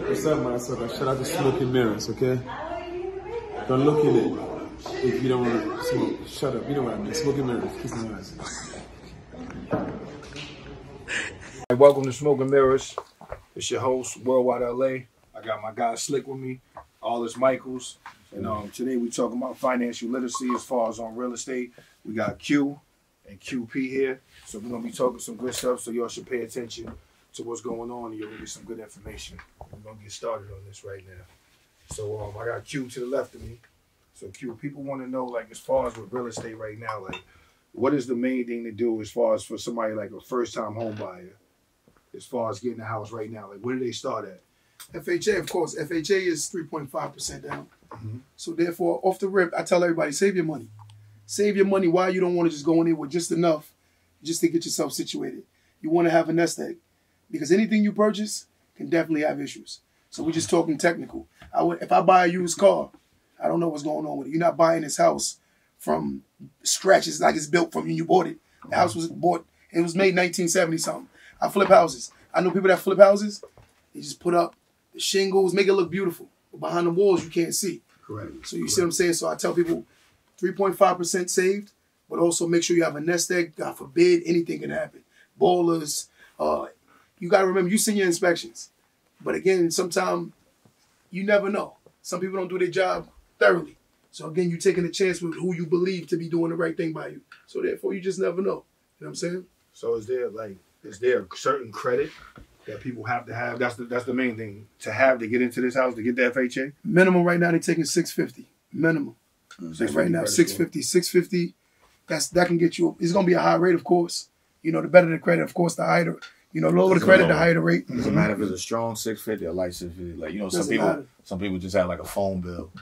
What's up, man? Shout out to Smoke and Mirrors, okay? Don't look at it if you don't want to smoke. Shut up. You know what I mean. Smoke and Mirrors. Kiss my eyes. Welcome to Smoke and Mirrors. It's your host, Worldwide LA. I got my guy Slick with me, Aldous Michaels. And today we talking about financial literacy as far as on real estate. We got Q and QP here. So we're going to be talking some good stuff, so y'all should pay attention to what's going on, and you'll get some good information. We're going to get started on this right now. So I got Q to the left of me. So Q, people want to know, like, as far as with real estate right now, like, what is the main thing to do as far as for somebody like a first-time home buyer, as far as getting a house right now? Like, where do they start at? FHA, of course. FHA is 3.5% down. So therefore, off the rip, I tell everybody, save your money. Save your money. Why you don't want to just go in there with just enough just to get yourself situated. You want to have a nest egg. Because anything you purchase can definitely have issues. So we're just talking technical. If I buy a used car, I don't know what's going on with it. You're not buying this house from scratch. It's like it's built from you bought it. The house was bought, it was made 1970-something. I flip houses. I know people that flip houses. They just put up the shingles, make it look beautiful. But behind the walls, you can't see. Correct. So you see what I'm saying? So I tell people 3.5% saved, but also make sure you have a nest egg. God forbid, anything can happen. Ballers. You got to remember, you send your inspections. But again, sometimes you never know. Some people don't do their job thoroughly. So again, you're taking a chance with who you believe to be doing the right thing by you. So therefore, you just never know. You know what I'm saying? So is there a certain credit that people have to have? That's the main thing to have to get into this house, to get the FHA? Minimum right now, they're taking 650. Minimum. Like right now, 650. 650, that can get you, it's going to be a high rate, of course. You know, the better the credit, of course, the higher the, you know, lower the credit, the higher the rate. Doesn't matter if it's a strong 650 or light 650. Like, you know, some people just have like a phone bill.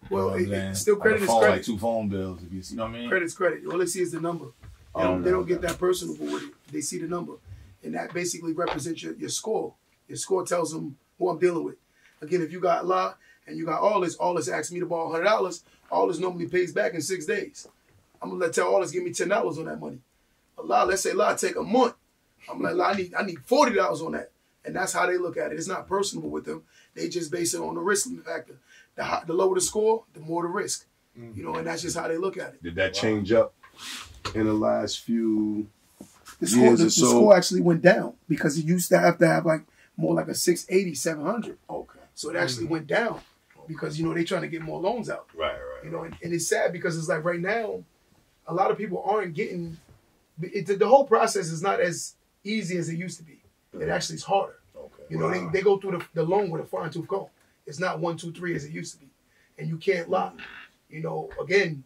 Well, still like credit is credit. Like 2 phone bills, if you know what I mean? Credit's credit. All they see is the number. They don't get that personal with it. They see the number. And that basically represents your score. Your score tells them who I'm dealing with. Again, if you got La and you got Aldous asks me to borrow $100, Aldous normally pays back in 6 days. I'm going to tell Aldous, give me $10 on that money. But La, let's say La take a month. I'm like, La, I need $40 on that. And that's how they look at it. It's not personal with them. They just base it on the risk factor. The lower the score, the more the risk. You know, and that's just how they look at it. Did that change up in the last few years or so? The score actually went down because it used to have like more like a 680, 700. Okay. So it actually went down because, you know, they're trying to get more loans out. Right. You know, and it's sad because it's like right now, a lot of people aren't getting, the whole process is not as easy as it used to be. It actually is harder. Okay. You know, they go through the loan with a fine-tooth comb. It's not 1, 2, 3 as it used to be. And you can't lie. You know, again,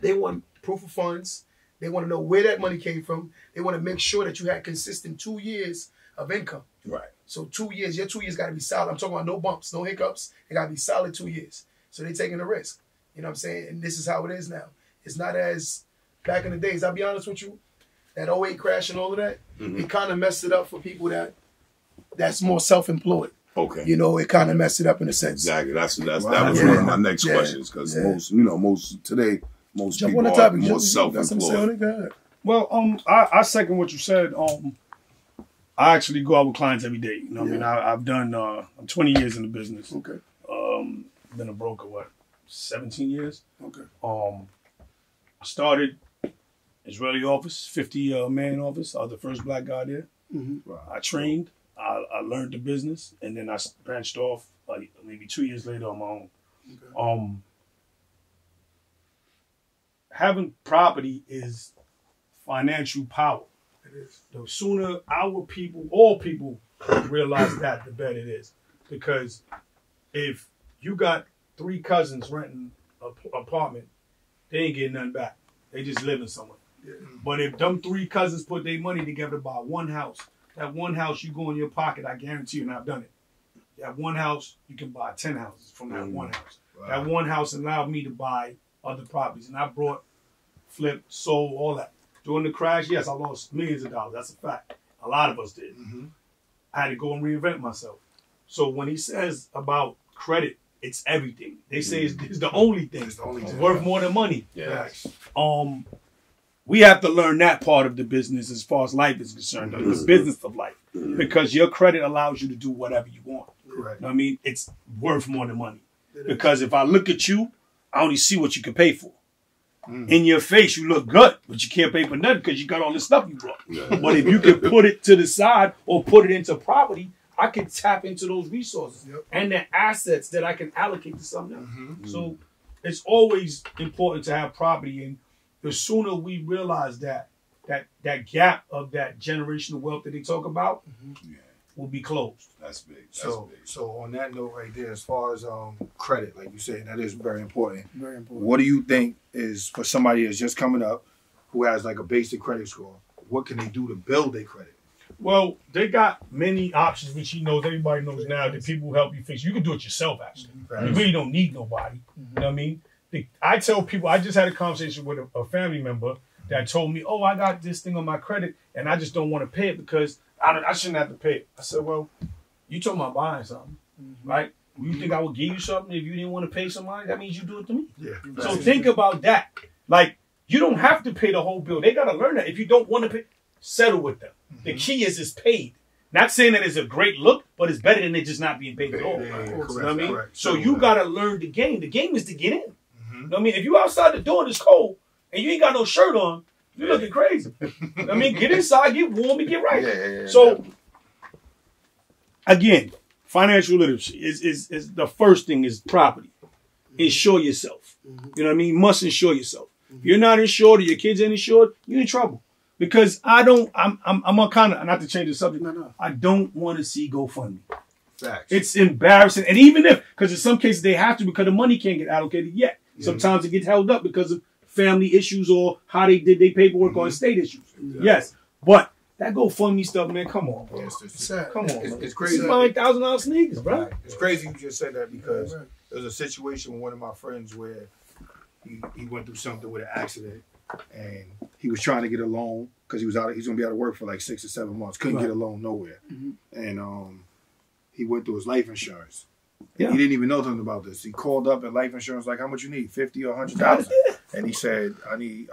they want proof of funds. They want to know where that money came from. They want to make sure that you had consistent 2 years of income. Right. So 2 years, your 2 years got to be solid. I'm talking about no bumps, no hiccups. It got to be solid 2 years. So they're taking a risk. You know what I'm saying? And this is how it is now. It's not as back in the days. I'll be honest with you, that '08 crash and all of that, it kind of messed it up for people that's more self-employed. Okay. You know, it kind of messed it up in a sense. Exactly. That was one of my next questions because most people are more self-employed. Well, I second what you said. I actually go out with clients every day. You know what I mean? I've done, I'm 20 years in the business. Okay. Been a broker, 17 years? Okay. I started Israeli office, 50-man office. I was the first black guy there. I trained. I learned the business, and then I branched off like maybe 2 years later on my own. Okay. Having property is financial power. It is. The sooner all people realize that, the better it is. Because if you got 3 cousins renting an apartment, they ain't getting nothing back. They just living somewhere. Yeah. But if them 3 cousins put their money together to buy one house, that one house you go in your pocket, I guarantee you, and I've done it. That one house, you can buy 10 houses from that one house. Wow. That one house allowed me to buy other properties. And I brought, flipped, sold, all that. During the crash, yes, I lost millions of dollars. That's a fact. A lot of us did. I had to go and reinvent myself. So when he says about credit, it's everything. They say it's the only thing. It's worth more than money. Yes. We have to learn that part of the business as far as life is concerned, the business of life. because your credit allows you to do whatever you want. Correct. You know what I mean? It's worth more than money. Because if I look at you, I only see what you can pay for. In your face, you look good, but you can't pay for nothing because you got all this stuff you brought. But if you can put it to the side or put it into property, I can tap into those resources and the assets that I can allocate to something else. So it's always important to have property, and the sooner we realize that gap of that generational wealth that they talk about will be closed. That's big. So on that note right there, as far as credit, like you said, that is very important. Very important. What do you think is for somebody that's just coming up who has like a basic credit score? What can they do to build their credit? Well, they got many options, which everybody knows now, that people help you fix. You can do it yourself, actually. You really don't need nobody. You know what I mean? I tell people, I just had a conversation with a family member that told me, oh, I got this thing on my credit, and I just don't want to pay it because I shouldn't have to pay it. I said, well, you talking about buying something, right? You think I would give you something if you didn't want to pay somebody? That means you do it to me. Yeah. So think about that. Like, you don't have to pay the whole bill. They got to learn that. If you don't want to pay, settle with them. The key is it's paid. Not saying that it's a great look, but it's better than it just not being paid at all. You know what I mean? So you got to learn the game. The game is to get in. You know what I mean? If you outside the door and it's cold and you ain't got no shirt on, you're looking crazy. You know what I mean? Get inside, get warm, and get right. So, again, financial literacy is the first thing is property. Insure yourself. You know what I mean? You must insure yourself. If you're not insured or your kids ain't insured, you're in trouble. Because I'm a kind of, not to change the subject, I don't want to see GoFundMe. Facts. It's embarrassing. And even if, because in some cases they have to because the money can't get allocated yet. Sometimes it gets held up because of family issues or how they did their paperwork or estate issues. Yes. But that GoFundMe stuff, man, come on, bro. Come on. It's crazy. Buying $1,000 sneakers, bro. Right. It's crazy you just said that because there was a situation with one of my friends where he went through something with an accident and he was trying to get a loan because he's going to be out of work for like 6 or 7 months. Couldn't get a loan nowhere. And he went through his life insurance. Yeah. He didn't even know nothing about this. He called up at life insurance like, how much you need? 50 or 100,000? And he said,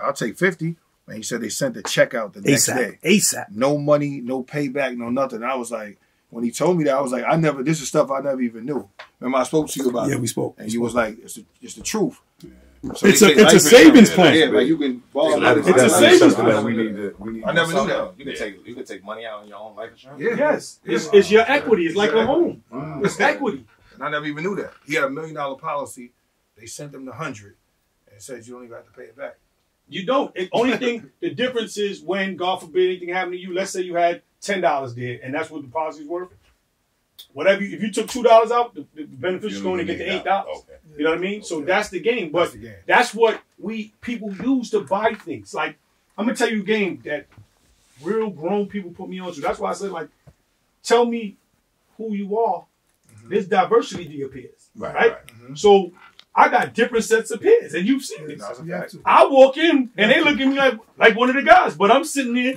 I'll take 50. And he said they sent the check out the next day. ASAP. No money, no payback, no nothing. I was like, when he told me that, I was like, this is stuff I never even knew. Remember I spoke to you about it? Yeah, we spoke. And you was like, it's the truth. So it's a savings plan. Yeah, like you can borrow. It's a savings plan. We need I never knew that. You can take money out on your own life insurance. Yeah. Yes, it's your equity. It's like a home. It's equity. And I never even knew that. He had $1 million policy. They sent him the 100 and said you don't even have to pay it back. You don't. The only thing, the difference is when, God forbid, anything happened to you. Let's say you had $10 there, and that's what the policy's worth. Whatever, if you took $2 out, the beneficiary's going to get the $8. Okay. You know what I mean? So that's the game. But that's what people use to buy things. Like, I'm gonna tell you a game that real grown people put me on to. That's why I said, like, tell me who you are. There's diversity to your peers, right? So I got different sets of peers, and you've seen this. I walk in, and they look at me like one of the guys, but I'm sitting there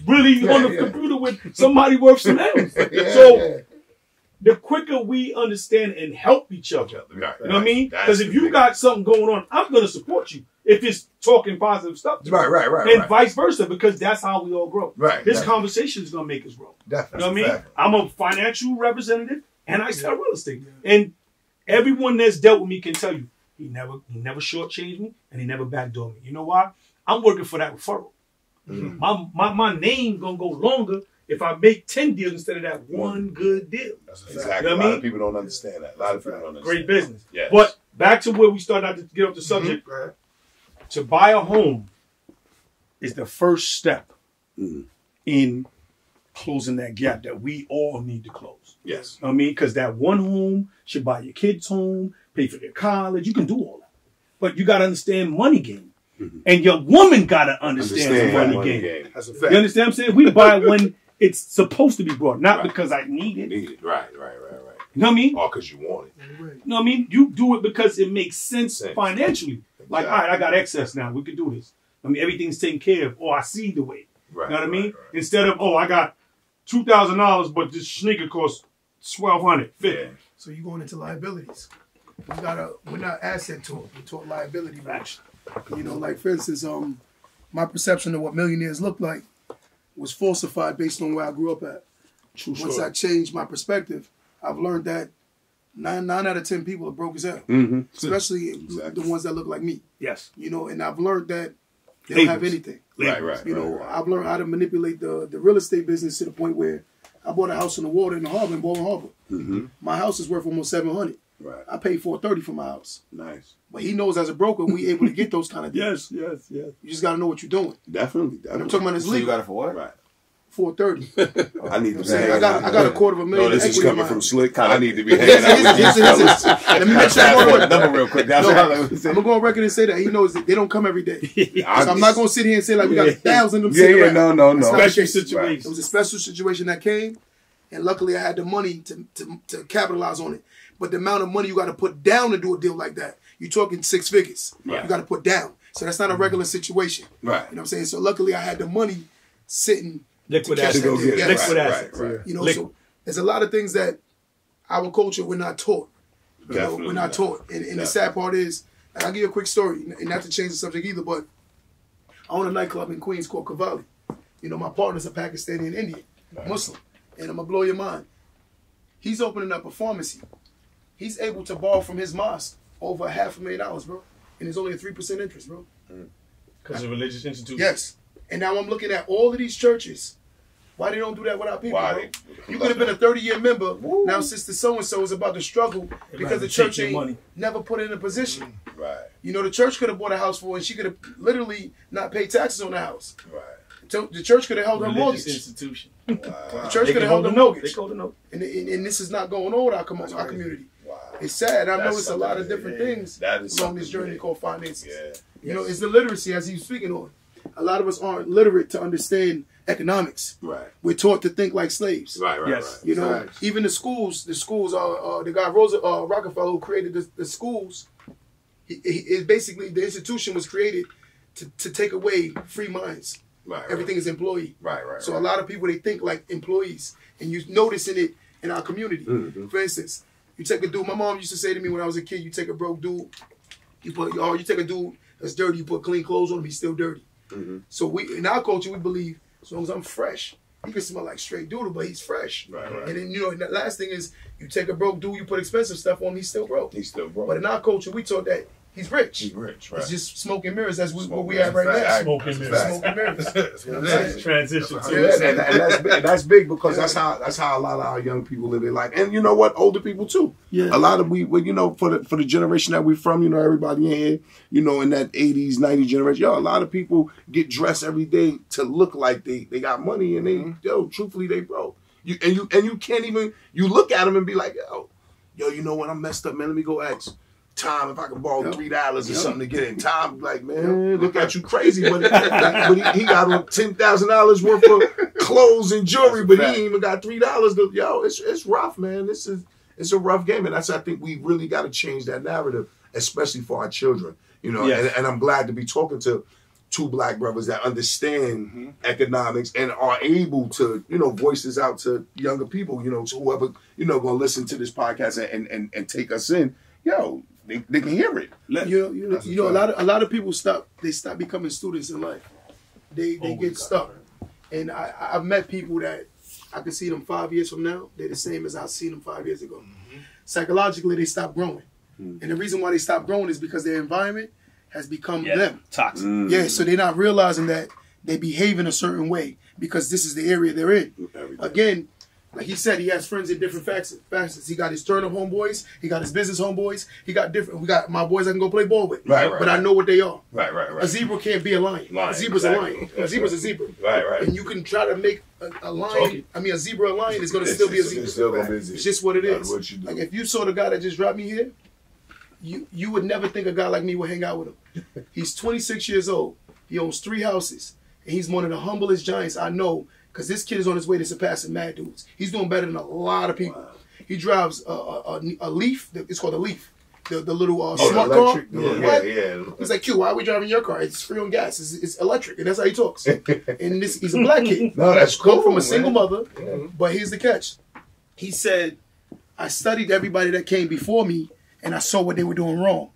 really on the computer with somebody worth some M's. So the quicker we understand and help each other, you know what I mean? Because if you got something going on, I'm going to support you if it's talking positive stuff. And vice versa, because that's how we all grow. This conversation is going to make us grow. You know what I mean? I'm a financial representative, and I sell real estate. And everyone that's dealt with me can tell you, he never shortchanged me, and he never backdoored me. You know why? I'm working for that referral. My name going to go longer if I make 10 deals instead of that one good deal. That's exactly. You know what a lot of people don't understand that. A lot of people don't understand. Great business. Yes. But back to where we started out to get off the subject. To buy a home is the first step in closing that gap that we all need to close. Yes. I mean, because that one home should buy your kids home, pay for their college. You can do all that. But you got to understand money game. And your woman got to understand the money game. That's a fact. You understand what I'm saying? We buy when it's supposed to be brought, not because I need it. Right. You know what I mean? Or because you want it. You know what I mean? You do it because it makes sense financially. Like, all right, I got excess now. We can do this. I mean, everything's taken care of. Or I see the way. You know what I mean? Instead of, I got $2,000, but this sneaker costs $1,250. So you're going into liabilities. We're not asset taught. We're taught liability. You know, like for instance, my perception of what millionaires look like was falsified based on where I grew up at. Once I changed my perspective, I've learned that 9 out of 10 people are broke as hell, especially the ones that look like me. Yes. You know, and I've learned that they don't have anything. Right. You know, I've learned how to manipulate the real estate business to the point where I bought a house on the water in the harbor, in Baldwin Harbor. My house is worth almost $700. Right. I paid $430 for my house. Nice. But he knows as a broker, we able to get those kind of deals. Yes. You just got to know what you're doing. Definitely. And I'm talking about this So you legal. got it for what? Right. $430. I need to be I hanging got out. a $250,000. No, this is equity in coming my from house. Slick. I need to be hanging out with these fellas. Let me make sure I'm on record. Number real quick. I'm gonna go on record and say that he knows that they don't come every day. So I'm not gonna sit here and say like we got 1,000 of them sitting around. No. That's not the Special case. situation. It was a special situation that came, and luckily I had the money to capitalize on it. But the amount of money you got to put down to do a deal like that, you're talking 6 figures. Right. You got to put down. So that's not a regular situation. Right. You know what I'm saying? So luckily I had the money sitting. Liquid to catch assets. that deal. get it. Yes. Liquid Right, assets. right. You know, Liquid. so there's a lot of things that our culture we're not taught. You know, Definitely we're not not. taught. And the sad part is, and I'll give you a quick story, and not to change the subject either, but I own a nightclub in Queens called Cavalli. You know, my partner's a Pakistani and Indian, Muslim. And I'm going to blow your mind. He's opening up a pharmacy. He's able to borrow from his mosque over $500,000, bro. And it's only a 3% interest, bro. Because of religious institutions. Yes. And now I'm looking at all of these churches. Why they don't do that with our people, Why bro? they- You could have been a 30-year member. Now sister so-and-so is about to struggle because the take church your ain't money. never put her in a position. Right. You know, the church could have bought a house for her and she could have literally not paid taxes on the house. Right. So the church could have held her Religious mortgage. institution. The church They could can have held hold her the note. mortgage. They hold the note. And this is not going on with our community. Wow. It's sad. I've That's noticed a lot of something, different yeah. things That is along this something, journey yeah. called finances. Yeah. You know, it's the literacy as he was speaking on. A lot of us aren't literate to understand economics. Right. We're taught to think like slaves. Right. Yes. You know, even the schools are the guy Rockefeller who created the schools. It basically the institution was created to take away free minds. Right. Everything is employee. Right. So a lot of people they think like employees, and you noticing it in our community. For instance, you take a dude. My mom used to say to me when I was a kid, you take a broke dude, you take a dude that's dirty, you put clean clothes on him, he's still dirty. So we in our culture we believe as long as I'm fresh, he can smell like straight doodle, but he's fresh. Right. And then and the last thing is you take a broke dude, you put expensive stuff on him, he's still broke. He's still broke. But in our culture, we taught that he's rich. He's rich. Right. It's just smoke and mirrors. That's what we Smoke have right mirrors. now. Smoking mirrors. Smoke and mirrors. You know what I'm saying? Transition Yeah. to And that's big because that's how a lot of our young people live their life, and you know what, older people too. Yeah. A lot of you know, for the generation that we're from, you know, everybody in here, you know, in that 80s, 90s generation, a lot of people get dressed every day to look like they got money, and they truthfully they broke. You can't even look at them and be like, yo, you know what, I'm messed up, man. Let me go ask Tom if I can borrow $3 or something to get in. Tom like, man, look at you crazy, but he got $10,000 worth of clothes and jewelry, but he ain't even got $3. Yo, it's rough, man. It's a rough game, and I think we really got to change that narrative, especially for our children. You know, and I'm glad to be talking to two black brothers that understand economics and are able to, you know, voice this out to younger people, you know, to whoever, you know, gonna listen to this podcast and take us in. Yo, they can hear it. You know, a lot of people stop becoming students in life. They get stuck. And I've met people that I can see them 5 years from now. They're the same as I seen them 5 years ago. Psychologically, they stop growing. And the reason why they stop growing is because their environment has become them. toxic. Yeah, so they're not realizing that they behave in a certain way because this is the area they're in. Again, like he said, he has friends in different facets. He got his turn-up homeboys. He got his business homeboys. We got my boys I can go play ball with. But I know what they are. Right. A zebra can't be a lion. A zebra's a lion. A zebra's a zebra. Right. And you can try to make a lion, a zebra a lion is going to still be a zebra. It's still gonna be a zebra. It's just what it is. What you do. Like if you saw the guy that just dropped me here, you would never think a guy like me would hang out with him. He's 26 years old. He owns 3 houses. And he's one of the humblest giants I know because this kid is on his way to surpassing mad dudes. He's doing better than a lot of people. Wow. He drives a Leaf. It's called a Leaf. The little smart car. Yeah. He's like, Q, why are we driving your car? It's free on gas. It's electric. And that's how he talks. And he's a black kid. No, that's cool. Come from a single mother. But here's the catch. He said, I studied everybody that came before me and I saw what they were doing wrong.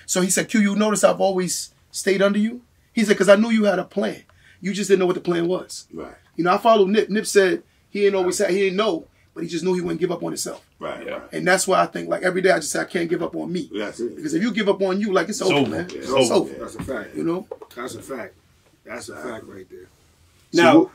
So he said, Q, you notice I've always stayed under you? He said, because I knew you had a plan. You just didn't know what the plan was. Right. You know, I followed Nip. Nip said He didn't always say, he didn't know, but he just knew he wouldn't give up on himself. Right, right. And that's why I think, like, every day I just say, I can't give up on me. That's it. Because if you give up on you, like, it's over, man. Yeah, It's over. That's a fact. You know? That's a fact. That's a fact right there. Now,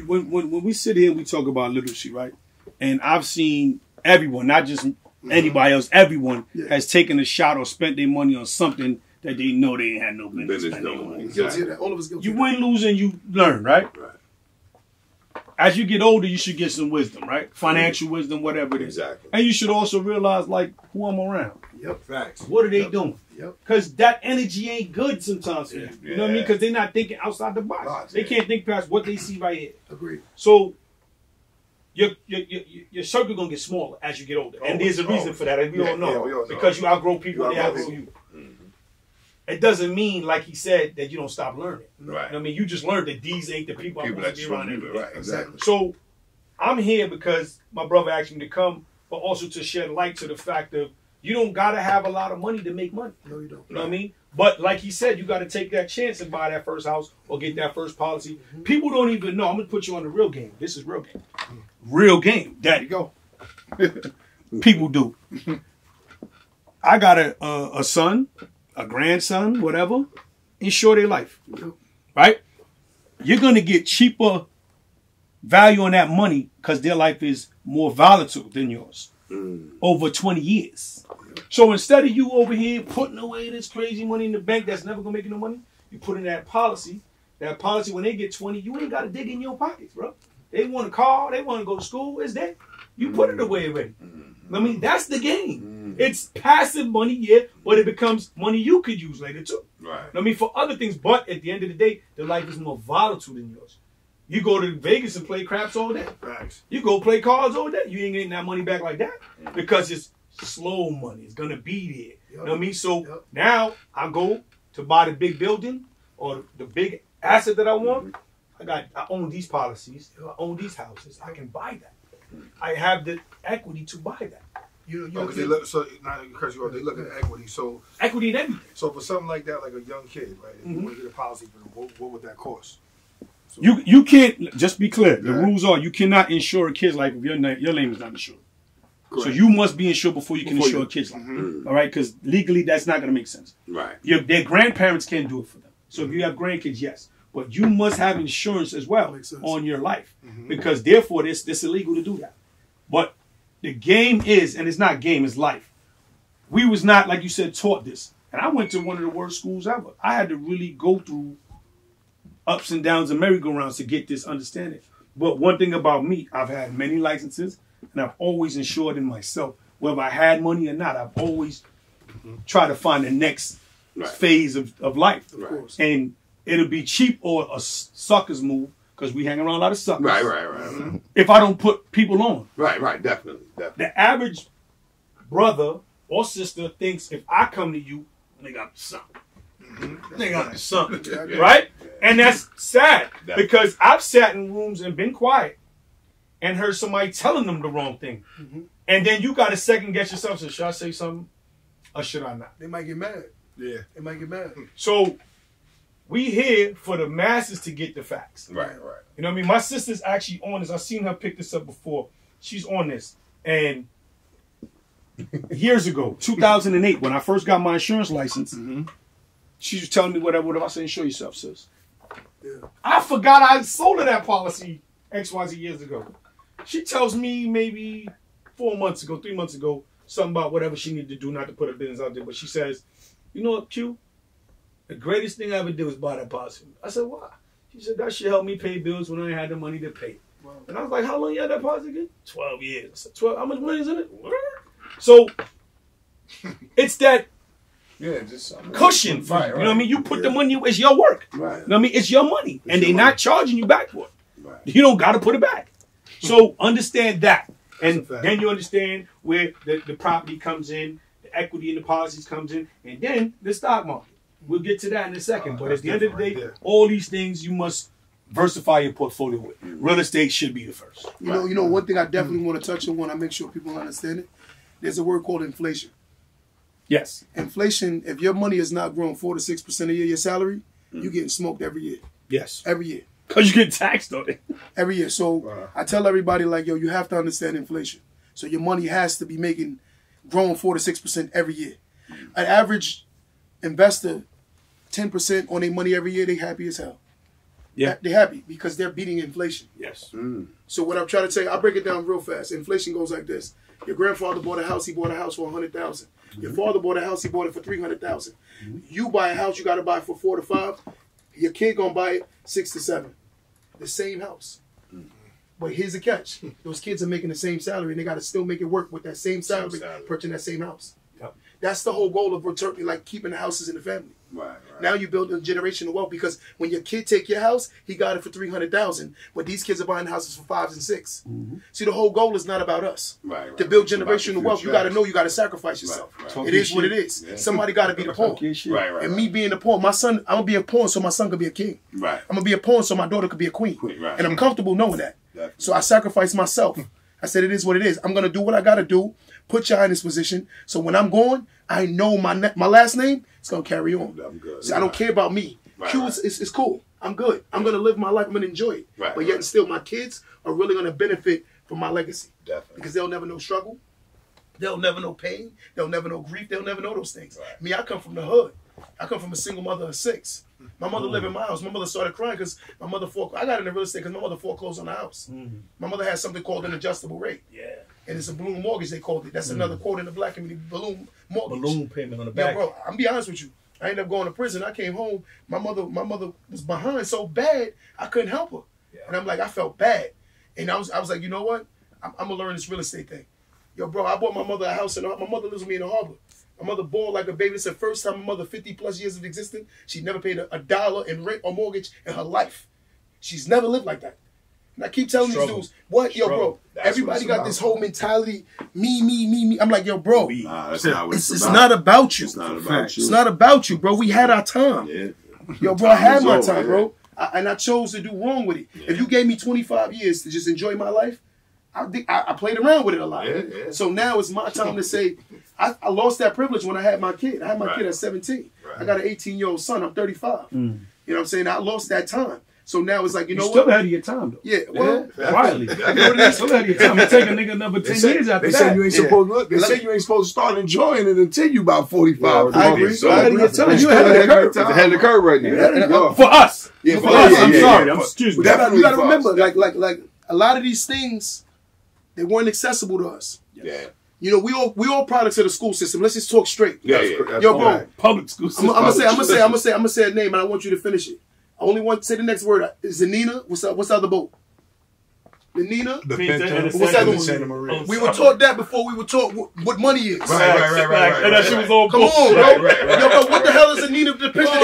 when we sit here and we talk about literacy, right? And I've seen everyone, not just anybody else, everyone has taken a shot or spent their money on something that they know they ain't had no business spending money. Guilty of that. All of us guilty You of that. win, lose, and you learn, right? Right. As you get older, you should get some wisdom, right? Financial wisdom, whatever it is. Exactly. And you should also realize, like, who I'm around. Yep. Facts. What are they doing? Yep. Because that energy ain't good sometimes for you. You know what I mean? Because they're not thinking outside the box. They can't think past what they see right here. Agreed. So your circle gonna get smaller as you get older, and there's a reason for that, as we all know, we all know. because you outgrow people, they outgrow outgrow you. It doesn't mean, like he said, that you don't stop learning. Right. You know what I mean, you just learned that these ain't the people I'm supposed to be around every day. Right, exactly. So I'm here because my brother asked me to come, but also to shed light to the fact of you don't gotta have a lot of money to make money. No, you don't. You know what I mean? But like he said, you got to take that chance and buy that first house or get that first policy. People don't even know. I'm going to put you on the real game. This is real game. Real game. There you go. People do. I got a son, a grandson, whatever. Insure their life. Right? You're going to get cheaper value on that money because their life is more volatile than yours over 20 years. So instead of you over here putting away this crazy money in the bank that's never gonna make you no money, you put in that policy. That policy, when they get 20, you ain't gotta dig in your pockets, bro. They want a car, they want to go to school. It's there. You put it away already. I mean, that's the game. It's passive money, yeah, but it becomes money you could use later too. Right. I mean, for other things, but at the end of the day, the life is more volatile than yours. You go to Vegas and play craps all day. Facts. You go play cards all day. You ain't getting that money back like that because it's slow money. It's gonna be there. You know what I mean? So now I go to buy the big building or the big asset that I want. I own these policies. I own these houses. I can buy that. I have the equity to buy that. They look, so not because you are, they look at equity. So Equity in everything. so for something like that, like a young kid, right? If you want to get a policy for them, what would that cost? So, You can't, just be clear. The rules are you cannot insure a kid's life if your name is not insured. Correct. So you must be insured before you can insure a kid's life. All right? Because legally that's not going to make sense. Right. Their grandparents can do it for them. So if you have grandkids, yes. But you must have insurance as well on your life. Because therefore it's illegal to do that. But the game is, and it's not game, it's life. We was not, like you said, taught this. And I went to one of the worst schools ever. I had to really go through ups and downs and merry-go-rounds to get this understanding. But one thing about me, I've had many licenses, and I've always insured in myself. Whether I had money or not, I've always tried to find the next phase of life. Of course. And it'll be cheap or a sucker's move, because we hang around a lot of suckers. Right. If I don't put people on. Right. Definitely. The average brother or sister thinks if I come to you, they got something. They got something. Right? And that's sad because I've sat in rooms and been quiet and heard somebody telling them the wrong thing. And then you got to second guess yourself. So should I say something or should I not? They might get mad. Yeah. They might get mad. So we here for the masses to get the facts. Right. You know what I mean? My sister's actually on this. I've seen her pick this up before. She's on this. And years ago, 2008, when I first got my insurance license, she was telling me whatever. I said, insure yourself, sis. Yeah. I forgot I sold her that policy XYZ years ago. She tells me maybe 3 months ago, something about whatever she needed to do, not to put her business out there. But she says, you know what, Q? The greatest thing I ever did was buy that policy. I said, why? She said, that should help me pay bills when I ain't had the money to pay. Wow. And I was like, how long you had that policy again? 12 years. I said, 12? How much money is in it? So it's that just cushion for you. You know what I mean? You put the money, it's your work. Right. You know what I mean? It's your money. And they're not charging you back for it. Right. You don't got to put it back. So understand that. And then you understand where the property comes in, the equity in the policies comes in, and then the stock market. We'll get to that in a second. But at the end of the day, all these things you must diversify your portfolio with. Real estate should be the first. You know, one thing I definitely want to touch on when I make sure people understand it, there's a word called inflation. Yes. Inflation, if your money is not growing 4 to 6% a year, your salary, you're getting smoked every year. Yes. Every year. Because you get taxed on it. Every year. So I tell everybody, like, yo, you have to understand inflation. So your money has to be growing 4 to 6% every year. An average investor, 10% on their money every year, they happy as hell. Yeah. They're happy because they're beating inflation. Yes. So what I'm trying to tell you, I'll break it down real fast. Inflation goes like this. Your grandfather bought a house, he bought a house for $100,000. Your father bought a house, he bought it for $300,000. You buy a house, you got to buy it for 4 to 5. Your kid gonna buy it 6 to 7. The same house. But here's the catch. Those kids are making the same salary and they got to still make it work with that same salary, purchasing that same house. Yep. That's the whole goal of returning, like keeping the houses in the family. Right. Now you build a generational wealth because when your kid take your house, he got it for $300,000, but these kids are buying houses for 5 and 6. See, the whole goal is not about us. Right. To build generational wealth, you got to know you got to sacrifice yourself. Right. It is what it is. Yeah. Somebody got to be the pawn. Right. And me being the pawn, my son, I'm gonna be a pawn so my son could be a king. Right. I'm gonna be a pawn so my daughter could be a queen. Right. And I'm comfortable knowing that. Definitely. So I sacrifice myself. I said it is what it is. I'm gonna do what I gotta do. Put y'all in this position. So when I'm going, I know my last name is gonna carry on. I'm good. So I don't care about me. Q is cool. I'm good. I'm gonna live my life. I'm gonna enjoy it. But yet and still, my kids are really gonna benefit from my legacy. Definitely. Because they'll never know struggle. They'll never know pain. They'll never know grief. They'll never know those things. Me, I come from the hood. I come from a single mother of 6. My mother lived in my house. My mother started crying because my mother I got into real estate because my mother foreclosed on the house. My mother had something called an adjustable rate. Yeah. And it's a balloon mortgage, they called it. That's another quote in the black community, balloon mortgage. Balloon payment on the back. Yo, bro, I'm be honest with you. I ended up going to prison. I came home. My mother was behind so bad, I couldn't help her. Yeah. And I'm like, I felt bad. And I was like, you know what? I'm going to learn this real estate thing. Yo, bro, I bought my mother a house. My mother lives with me in the harbor. My mother bought like a baby. It's the first time my mother, 50 plus years of existence, she never paid a dollar in rent or mortgage in her life. She's never lived like that. And I keep telling these dudes, what? Yo, bro, everybody got this whole mentality, me. I'm like, yo, bro, Nah, that's not what it's not about you. It's not about you. It's not about you, bro. We had our time. Yeah. Yo, bro, I had my time, bro. And I chose to do wrong with it. Yeah. If you gave me 25 years to just enjoy my life, I played around with it a lot. Yeah. So now it's my time to say, I lost that privilege when I had my kid. I had my kid at 17. I got an 18-year-old son. I'm 35. You know what I'm saying? I lost that time. So now it's like, you know what? Still ahead of your time, though. Yeah, well, quietly. Still ahead of your time. It take a nigga another 10 years after they that. Say you ain't supposed to look. They say you ain't supposed to start enjoying it until you about 45. I agree. So ahead of your time. You ahead of the curve. Ahead of the curve right now. For us. Yeah, for us. I'm sorry. Excuse me. You got to remember, like a lot of these things, they weren't accessible to us. Yeah. You know, we all products of the school system. Let's just talk straight. Yeah. Yo, bro, public school system. I'm gonna say a name, and I want you to finish it. I only want to say the next word. Is it Nina? What's the other boat? The Nina? The What's that one? Santa Maria. We were taught that before we were taught what money is. Right. And that shit was all Come on, bro. Yo, bro, what the hell is a Nina depiction? Come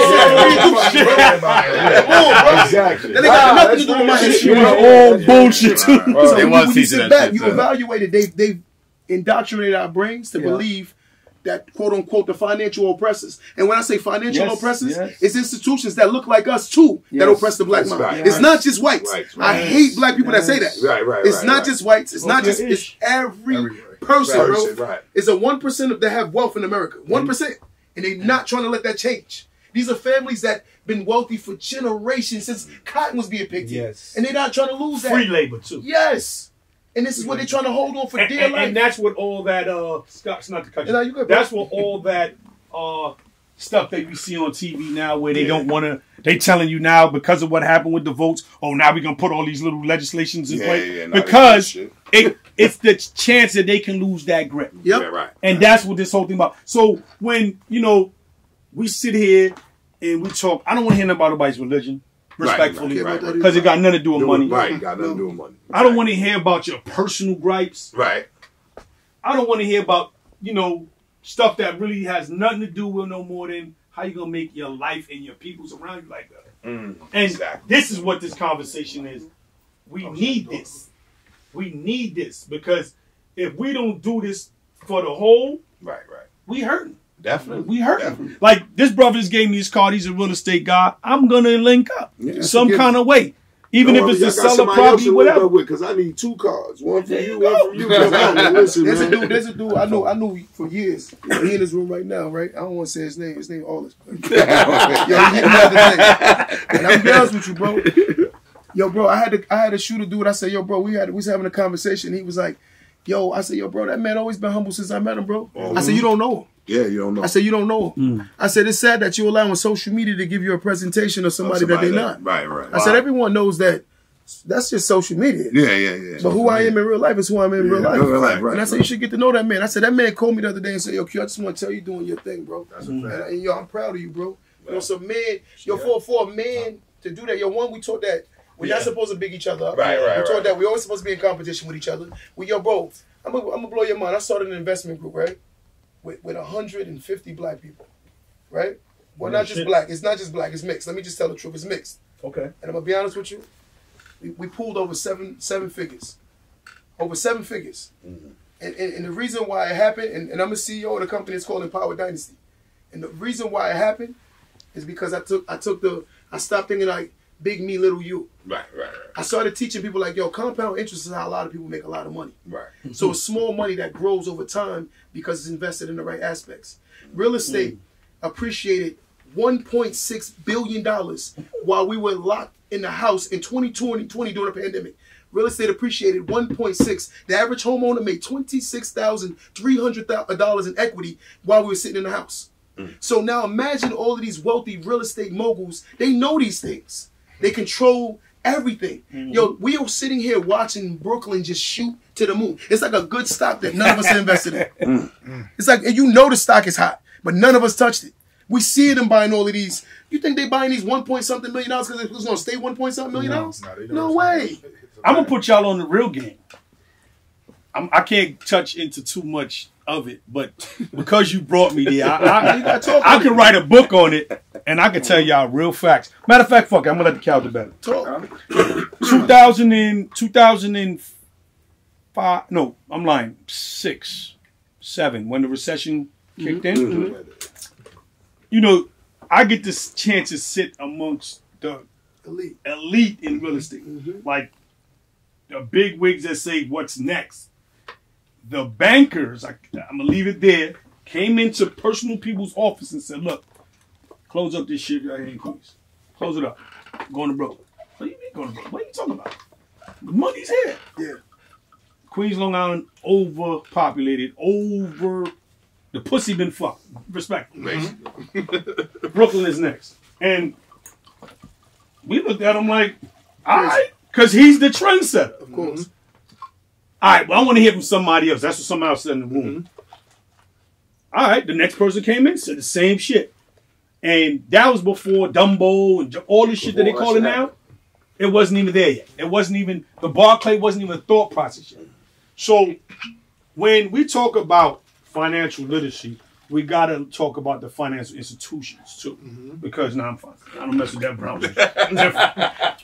on, bro. Exactly. That ain't got nothing to do with my history. It was all bullshit, too. They was When you teaching sit that back, shit, you too. evaluate it. They've indoctrinated our brains to believe that, quote unquote, the financial oppressors. And when I say financial oppressors, it's institutions that look like us too that oppress the black man. Right. It's not just whites. I hate black people that say that. Right. It's not just whites. It's not just. It's every person, bro. Right. It's a 1% that have wealth in America. 1%, and they're not trying to let that change. These are families that been wealthy for generations since cotton was being picked. Yes. And they're not trying to lose that. Free labor, too. Yes. And this is what they're trying to hold on for dear life. And that's what all that Scott's not to cut you. No, you good, bro. That's what all that stuff that we see on TV now, where they don't want to. They telling you now because of what happened with the votes. Oh, now we're gonna put all these little legislations in place because it's the chance that they can lose that grip. Yep. Yeah, right. And that's what this whole thing about. So when we sit here and we talk, I don't want to hear about nobody's religion. Respectfully, because it got nothing to do with money. Right, got nothing to do with money. I don't want to hear about your personal gripes. Right. I don't want to hear about, stuff that really has nothing to do with no more than how you going to make your life and your peoples around you like that. And this is what this conversation is. We need this. We need this because if we don't do this for the whole, we hurting. Definitely. We hurting. Like, this brother just gave me his card. He's a real estate guy. I'm going to link up some kind of way. Even if it's to sell a property, whatever. Because I need 2 cards. One for you, one for you. Listen, there's a dude I knew for years. He in this room right now, right? I don't want to say his name. His name Aldous. Yo, he hit another thing. And I'm be honest with you, bro. Yo, bro, I had to shoot a dude. I said, yo, bro, we was having a conversation. He was like, yo, I said, yo, bro, that man always been humble since I met him, bro. I said, you don't know him. Yeah, you don't know. I said, you don't know him. I said, it's sad that you're allowing social media to give you a presentation of somebody that they're not. Right. I said, everyone knows that that's just social media. Yeah. But who I am in real life is who I am in real life. Right. And I said, you should get to know that man. I said, that man called me the other day and said, yo, Q, I just want to tell you doing your thing, bro. That's a fact. And yo, I'm proud of you, bro. You know, so man, yo, for a man to do that, yo, one, we taught that we're not supposed to big each other up. Right. We taught that we're always supposed to be in competition with each other. Yo, bro, I'm gonna blow your mind. I started an investment group, right? With 150 black people, right? Well, not just black. It's not just black. It's mixed. Let me just tell the truth. It's mixed. Okay. And I'm gonna be honest with you. We pulled over seven figures. Over 7 figures. And the reason why it happened, and I'm a CEO of the company, it's called Empower Dynasty. And the reason why it happened is because I stopped thinking like big me, little you. Right. I started teaching people like, yo, compound interest is how a lot of people make a lot of money. Right. So it's small money that grows over time because it's invested in the right aspects. Real estate appreciated $1.6 billion while we were locked in the house in 2020 during the pandemic. Real estate appreciated 1.6. The average homeowner made $26,300 in equity while we were sitting in the house. So now imagine all of these wealthy real estate moguls. They know these things. They control everything. Yo, we are sitting here watching Brooklyn just shoot to the moon. It's like a good stock that none of us invested in. It's like, you know the stock is hot, but none of us touched it. We see them buying all of these. You think they buying these $1.something million because it's going to stay $1.something million? No way. I'm going to put y'all on the real game. I can't touch into too much of it, but because you brought me there, I can write a book on it, and I can tell y'all real facts. Matter of fact, fuck it, I'm going to let the cow do better. 2005, no, I'm lying, 6, 7, when the recession kicked in. You know, I get this chance to sit amongst the elite in real estate. Like the big wigs that say, what's next? The bankers, I'm going to leave it there, came into personal people's office and said, look, close up this shit right here in Queens. Close it up. Going to broke. What do you mean going to broke? What are you talking about? The money's here. Yeah. Queens, Long Island, overpopulated, the pussy been fucked. Respectfully. Brooklyn is next. And we looked at him like, all right, because he's the trendsetter. Of course. All right, well, I want to hear from somebody else. That's what somebody else said in the room. All right, the next person came in, said the same shit. And that was before Dumbo and all this shit that they call it now. It wasn't even there yet. It wasn't even, the Barclay wasn't even a thought process yet. So when we talk about financial literacy, we got to talk about the financial institutions too. Because now I'm fine. I don't mess with that brown shit.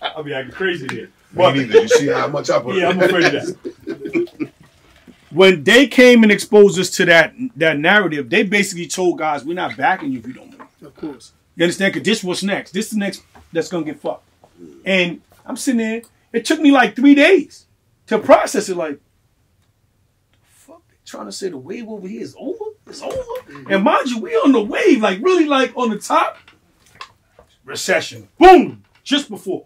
I'll be acting crazy there. But you see how much I put. Yeah, I'm afraid of that. When they came and exposed us to that narrative, they basically told guys, we're not backing you if you don't win. Of course. You understand? Because this what's next. This is the next that's going to get fucked. And I'm sitting there. It took me like 3 days to process it. Like, fuck, they trying to say the wave over here is over? It's over? And mind you, we on the wave, like really like on the top. Recession. Boom! Just before.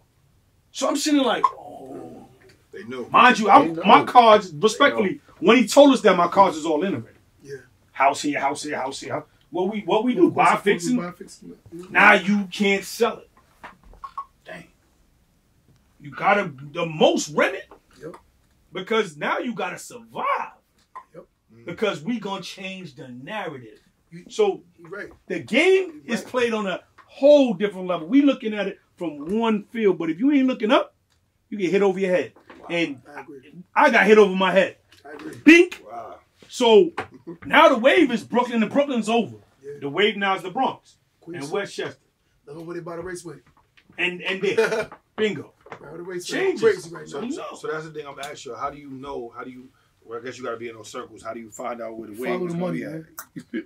So I'm sitting like, oh. They knew. Mind you, my cards, respectfully, when he told us that, my cards is all in already. Yeah. House here, house here, house here. What we do? Buy fixing? Now you can't sell it. Dang. You gotta the most rent it. Yep. Because now you gotta survive. Yep. Because we gonna change the narrative. So right. The game is played on a whole different level. We looking at it from one field, but if you ain't looking up, you get hit over your head. Wow. And I got hit over my head. I agree. Bink. Wow. So now the wave is Brooklyn, and Brooklyn's over. Yeah. The wave now is the Bronx Queens and Westchester. Look over there by the raceway. And there. Bingo. By the raceway. Changes. Crazy right now. So that's the thing I'm gonna ask you. How do you know? Well, I guess you got to be in those circles. How do you find out where the wave Follow is the gonna money, be at? man.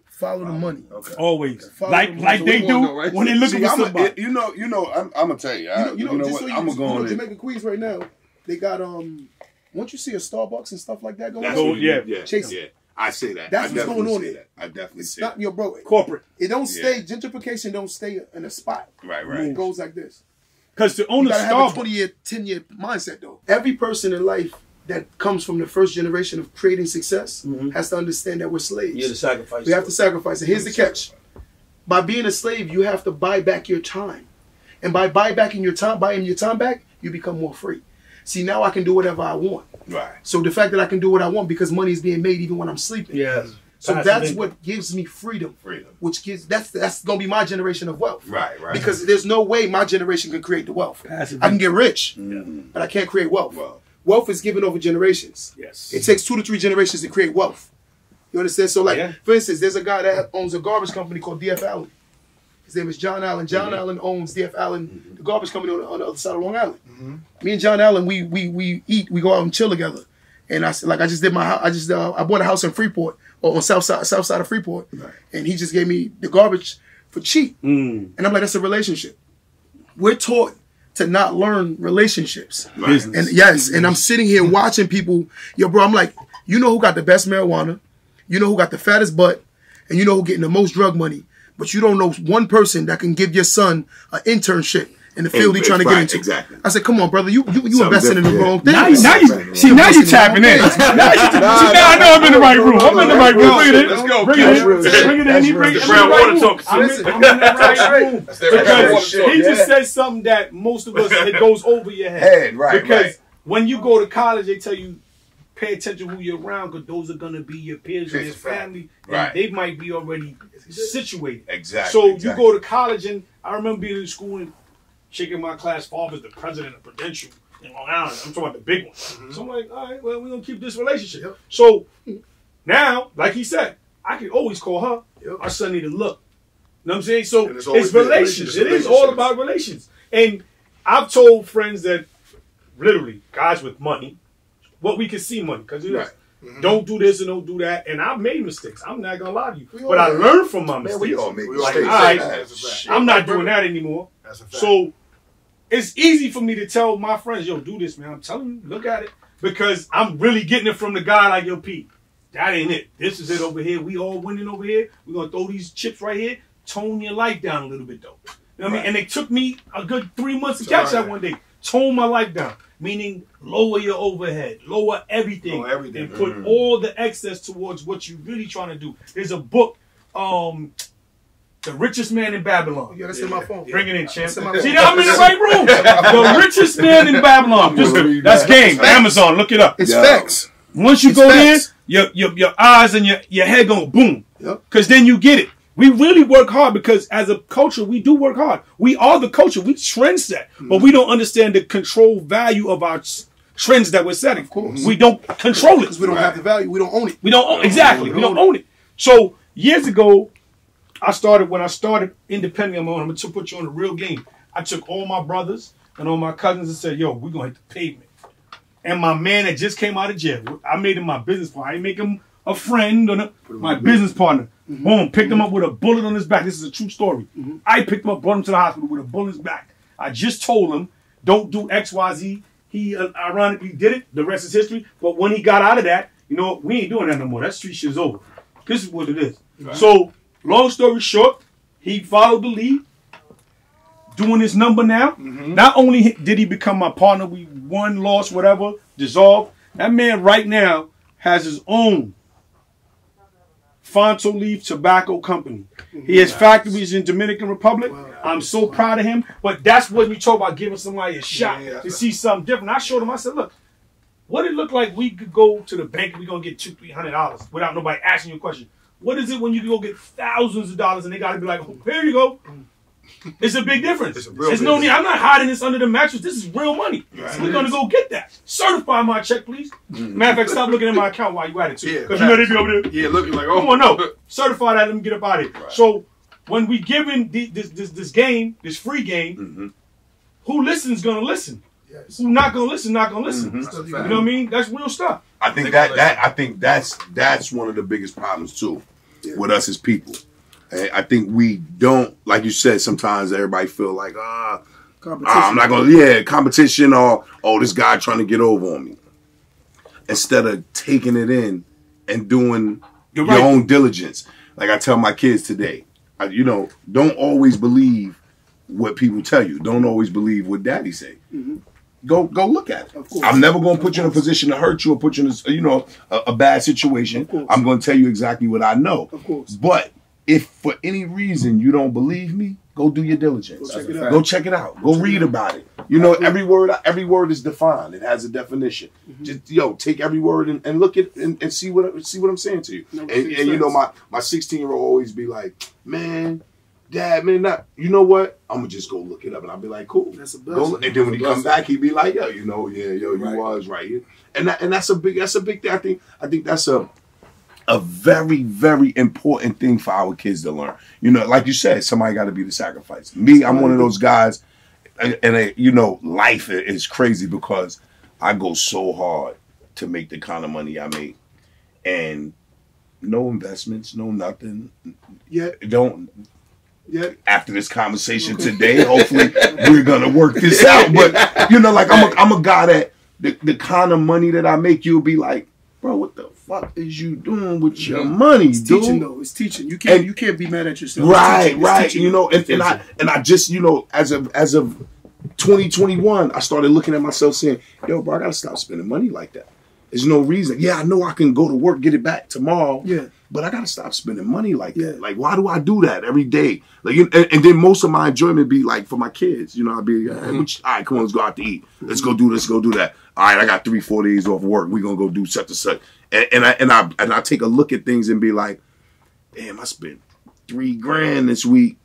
Follow the money. Okay. Always. Follow Like the money. like they do know, right? when they looking for somebody. I'm gonna tell you. You know, just what? so I'm gonna go on it. Jamaica Queens right now. They got once you see a Starbucks and stuff like that going That's on, what- yeah. Chase. Yeah. I say that. That's I what's going definitely on say there. that. I definitely It's say not that. your bro. Corporate. It don't stay. Gentrification don't stay in a spot. Right. It goes like this. Because to own You a gotta have a Starbucks, 20-year, 10-year mindset, though. Every person in life that comes from the first generation of creating success has to understand that we're slaves. You have to sacrifice. We have to sacrifice. And here's the catch. By being a slave, you have to buy back your time. And by buying your time back, you become more free. See, now I can do whatever I want. Right. So the fact that I can do what I want because money is being made even when I'm sleeping. yes. So Passive that's income. what gives me freedom. Freedom. Which gives that's gonna be my generation of wealth. Right. Because there's no way my generation can create the wealth. Passive I can get rich, Mm-hmm. but I can't create wealth. Well, Wealth is given over generations. Yes. It takes 2 to 3 generations to create wealth. You understand? So, like, Yeah. for instance, there's a guy that owns a garbage company called D.F. Allen. His name is John Allen. John Allen owns D.F. Allen, the garbage company on the other side of Long Island. Me and John Allen, we go out and chill together. And I bought a house in Freeport, or on south side of Freeport, and he just gave me the garbage for cheap. And I'm like, that's a relationship. We're taught to not learn relationships. Business. And yes, and I'm sitting here watching people. Yo, bro, I'm like, you know who got the best marijuana, you know who got the fattest butt, and you know who getting the most drug money, but you don't know one person that can give your son an internship in the field he's trying to get into. Exactly. I said, come on, brother, you investing in the wrong thing. Now you tapping in. Now I know I'm in the right room. I'm in the right room. Bring it in. Let's go. Bring it in. Bring it in. He brings the brown water talk. I'm in the right room. Because he just said something that most of us, it goes over your head. Because when you go to college, they tell you, pay attention who you're around, because those are going to be your peers and your family. And they might be already situated. Exactly. So you go to college, and I remember being in school and shaking my class father's the president of Prudential in Long Island. I'm talking about the big one. So I'm like, all right, well, we're going to keep this relationship. Yep. So now, like he said, I can always call her. Our son need to look. You know what I'm saying? So And it's it's relations. It is all about relations. And I've told friends that literally, guys with money, what we can see money. Because don't do this and don't do that. And I've made mistakes. I'm not going to lie to you. But I learned from my mistakes. We all make Like, mistakes. all right, I'm not doing that anymore. So it's easy for me to tell my friends, yo, do this, man. I'm telling you, look at it. Because I'm really getting it from the guy like, yo, Pete, that ain't it. This is it over here. We all winning over here. We're going to throw these chips right here. Tone your life down a little bit, though. You know what I mean? And it took me a good 3 months to catch that one day. Tone my life down. Meaning lower your overhead. Lower everything. And put all the excess towards what you're really trying to do. There's a book, The Richest Man in Babylon. Yeah, that's in my phone. Bring it in, champ. That's in my See, phone. I'm in the right room. The Richest Man in Babylon. That's game. Amazon, look it up. It's facts. Once you It's go facts. there, your eyes and your head go boom. Yep. Because then you get it. We really work hard because as a culture, we do work hard. We are the culture. We trend set. But we don't understand the control value of our trends that we're setting. Of course. We don't control it. Because we don't have the value. We don't own it. We don't own, exactly. We don't own it. So years ago, when I started independently on my own, I'm going to put you on the real game. I took all my brothers and all my cousins and said, yo, we're going to hit the pavement. And my man that just came out of jail, I made him my business partner. I didn't make him a friend or my business partner. Boom, picked him up with a bullet on his back. This is a true story. I picked him up, brought him to the hospital with a bullet in his back. I just told him, don't do X, Y, Z. He ironically did it. The rest is history. But when he got out of that, you know, we ain't doing that no more. That street shit's over. This is what it is. Right. So, long story short, he followed the lead, doing his number now. Not only did he become my partner, we won, lost, whatever, dissolved. That man right now has his own Fonto Leaf Tobacco Company. He has factories in Dominican Republic. I'm so proud of him. But that's when you talk about giving somebody a shot to see something different. I showed him, I said, look, what it look like we could go to the bank and we're going to get $200-300 without nobody asking you a question. What is it when you go get thousands of dollars and they got to be like, oh, here you go. It's a big difference. There's no need. I'm not hiding this under the mattress. This is real money. So we're going to go get that. Certify my check, please. Matter of fact, stop looking at my account while you at it, too. Because you know they be over there. Yeah, looking like, oh. Come on, no. Certify that. Let me get up out of here. Right. So when we give in this game, this free game, who listens going to listen. Yes. Who not going to listen, not going to listen. You know what I mean? That's real stuff. I think that's one of the biggest problems, too, with us as people. I think we don't, like you said, sometimes everybody feel like, I'm not going to, competition or, this guy trying to get over on me. Instead of taking it in and doing your own diligence. Like I tell my kids today, don't always believe what people tell you. Don't always believe what daddy say. Go look at it. Of course. I'm never going to put you in a position to hurt you or put you in a bad situation. I'm going to tell you exactly what I know. Of course. But if for any reason you don't believe me, go do your diligence. Go check it out. Go read about it. You know, every word is defined. It has a definition. Just take every word and look at and see what I'm saying to you. And you know, my 16-year-old always be like, man, Dad, man, you know what? I'm gonna just go look it up, and I'll be like, cool. That's a blessing. And then when he come back, he be like, you was right. And that's a big thing. I think that's a very, very important thing for our kids to learn. You know, like you said, somebody got to be the sacrifice. Me, I'm one of those guys, and life is crazy because I go so hard to make the kind of money I make, and no investments, no nothing. Yeah. Yeah. After this conversation today, hopefully we're gonna work this out. But I'm a guy that the kind of money that I make, you'll be like, bro, what the fuck is you doing with your money, it's dude? Teaching though, it's teaching. You can't be mad at yourself. Right. And I just as of 2021, I started looking at myself saying, yo, bro, I gotta stop spending money like that. There's no reason. Yeah, I know I can go to work, get it back tomorrow. Yeah. But I gotta stop spending money like that. Like, why do I do that every day? Like, and then most of my enjoyment be like for my kids. You know, I'd be, all right, come on, let's go out to eat. Let's go do this, go do that. All right, I got 3-4 days off work. We're gonna go do such and such. And I take a look at things and be like, damn, I spent $3,000 this week